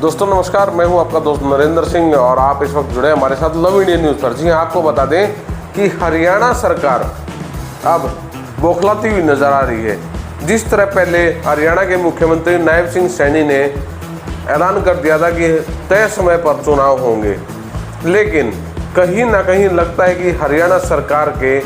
दोस्तों नमस्कार, मैं हूं आपका दोस्त नरेंद्र सिंह और आप इस वक्त जुड़े हमारे साथ लव इंडिया न्यूज़ पर। जी आपको बता दें कि हरियाणा सरकार अब बौखलाती हुई नजर आ रही है। जिस तरह पहले हरियाणा के मुख्यमंत्री नायब सिंह सैनी ने ऐलान कर दिया था कि तय समय पर चुनाव होंगे, लेकिन कहीं ना कहीं लगता है कि हरियाणा सरकार के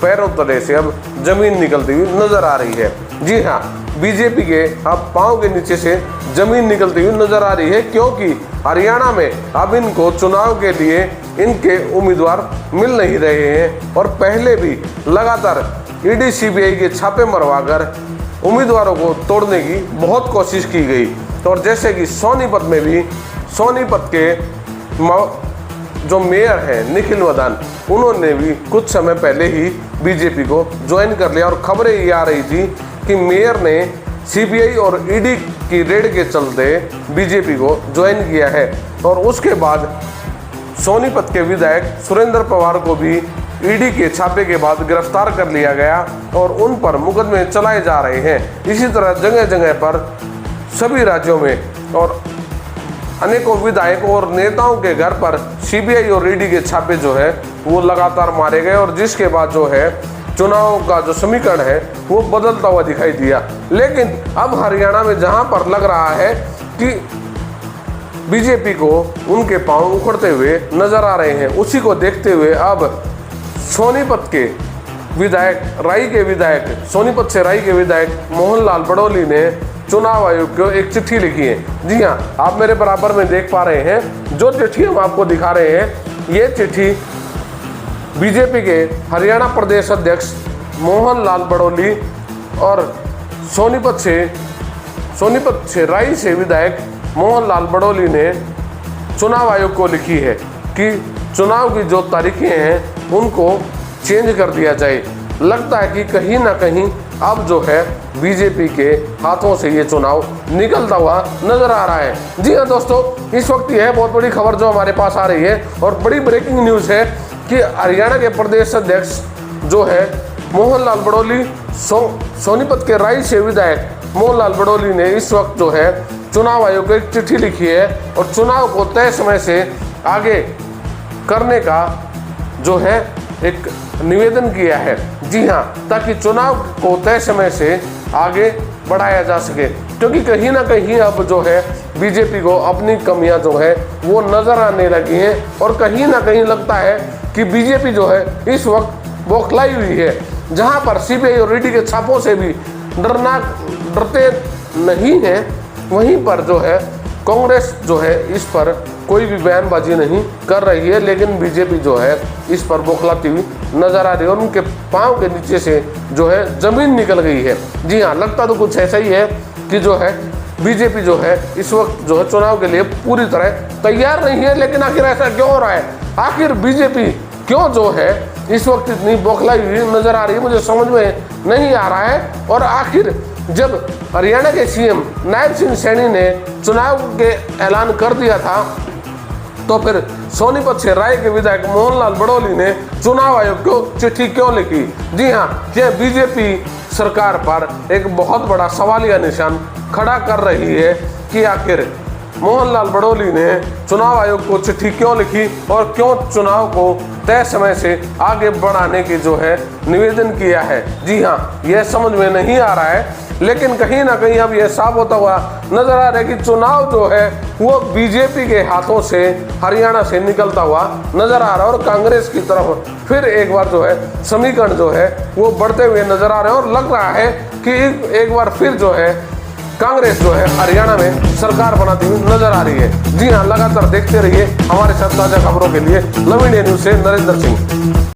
पैरों तले से अब जमीन निकलती हुई नजर आ रही है। जी हाँ, बीजेपी के अब पांव के नीचे से जमीन निकलती हुई नजर आ रही है, क्योंकि हरियाणा में अब इनको चुनाव के लिए इनके उम्मीदवार मिल नहीं रहे हैं और पहले भी लगातार ईडी सीबीआई के छापे मरवाकर उम्मीदवारों को तोड़ने की बहुत कोशिश की गई। और जैसे कि सोनीपत में भी सोनीपत के जो मेयर हैं निखिल मदान, उन्होंने भी कुछ समय पहले ही बीजेपी को ज्वाइन कर लिया और खबरें ये आ रही थी कि मेयर ने सीबीआई और ईडी की रेड के चलते बीजेपी को ज्वाइन किया है। और उसके बाद सोनीपत के विधायक सुरेंद्र पवार को भी ईडी के छापे के बाद गिरफ्तार कर लिया गया और उन पर मुकदमे चलाए जा रहे हैं। इसी तरह जगह जगह पर सभी राज्यों में और अनेकों विधायकों और नेताओं के घर पर सीबीआई और ईडी के छापे जो है वो लगातार मारे गए और जिसके बाद जो है चुनाव का जो समीकरण है वो बदलता हुआ दिखाई दिया। लेकिन अब हरियाणा में जहां पर लग रहा है कि बीजेपी को उनके पांव उखड़ते हुए नजर आ रहे हैं, उसी को देखते हुए अब सोनीपत के विधायक सोनीपत से राई के विधायक मोहनलाल बड़ोली ने चुनाव आयोग को एक चिट्ठी लिखी है। जी हाँ, आप मेरे बराबर में देख पा रहे हैं जो चिट्ठी हम आपको दिखा रहे हैं। ये चिट्ठी बीजेपी के हरियाणा प्रदेश अध्यक्ष मोहनलाल बड़ोली और सोनीपत से राई से विधायक मोहनलाल बड़ोली ने चुनाव आयोग को लिखी है कि चुनाव की जो तारीखें हैं उनको चेंज कर दिया जाए। लगता है कि कहीं ना कहीं अब जो है बीजेपी के हाथों से ये चुनाव निकलता हुआ नजर आ रहा है। जी हाँ दोस्तों, इस वक्त यह बहुत बड़ी खबर जो हमारे पास आ रही है और बड़ी ब्रेकिंग न्यूज़ है कि हरियाणा के प्रदेश अध्यक्ष जो है मोहनलाल बड़ोली सोनीपत के राई से विधायक मोहनलाल बड़ोली ने इस वक्त जो है चुनाव आयोग को एक चिट्ठी लिखी है और चुनाव को तय समय से आगे करने का जो है एक निवेदन किया है। जी हाँ, ताकि चुनाव को तय समय से आगे बढ़ाया जा सके, क्योंकि कहीं ना कहीं अब जो है बीजेपी को अपनी कमियां जो है वो नजर आने लगी हैं और कहीं ना कहीं लगता है कि बीजेपी जो है इस वक्त बौखलाई हुई है। जहां पर सीबीआई और ईडी के छापों से भी डरते नहीं है, वहीं पर जो है कांग्रेस जो है इस पर कोई भी बयानबाजी नहीं कर रही है, लेकिन बीजेपी जो है इस पर बौखलाती हुई नजर आ रही है और उनके पांव के नीचे से जो है जमीन निकल गई है। जी हाँ, लगता तो कुछ ऐसा ही है कि जो है बीजेपी जो है इस वक्त जो है चुनाव के लिए पूरी तरह तैयार नहीं है। लेकिन आखिर ऐसा क्यों हो रहा है? आखिर बीजेपी क्यों जो है इस वक्त इतनी बौखलाई हुई नजर आ रही है, मुझे समझ में नहीं आ रहा है। और आखिर जब हरियाणा के सीएम नायब सिंह सैनी ने चुनाव के ऐलान कर दिया था, तो फिर सोनीपत से राय के विधायक मोहनलाल बड़ोली ने चुनाव आयोग को चिट्ठी क्यों लिखी? जी हाँ, यह बीजेपी सरकार पर एक बहुत बड़ा सवालिया निशान खड़ा कर रही है कि आखिर मोहनलाल बड़ोली ने चुनाव आयोग को चिट्ठी क्यों लिखी और क्यों चुनाव को तय समय से आगे बढ़ाने की जो है निवेदन किया है। जी हाँ, यह समझ में नहीं आ रहा है, लेकिन कहीं ना कहीं अब यह साफ होता हुआ नजर आ रहा है कि चुनाव जो है वो बीजेपी के हाथों से हरियाणा से निकलता हुआ नजर आ रहा है और कांग्रेस की तरफ फिर एक बार जो है समीकरण जो है वो बढ़ते हुए नजर आ रहे हैं और लग रहा है कि एक बार फिर जो है कांग्रेस जो है हरियाणा में सरकार बनाती हुई नजर आ रही है। जी हाँ, लगातार देखते रहिए हमारे साथ ताजा खबरों के लिए लव इंडिया न्यूज़ से नरेंद्र सिंह।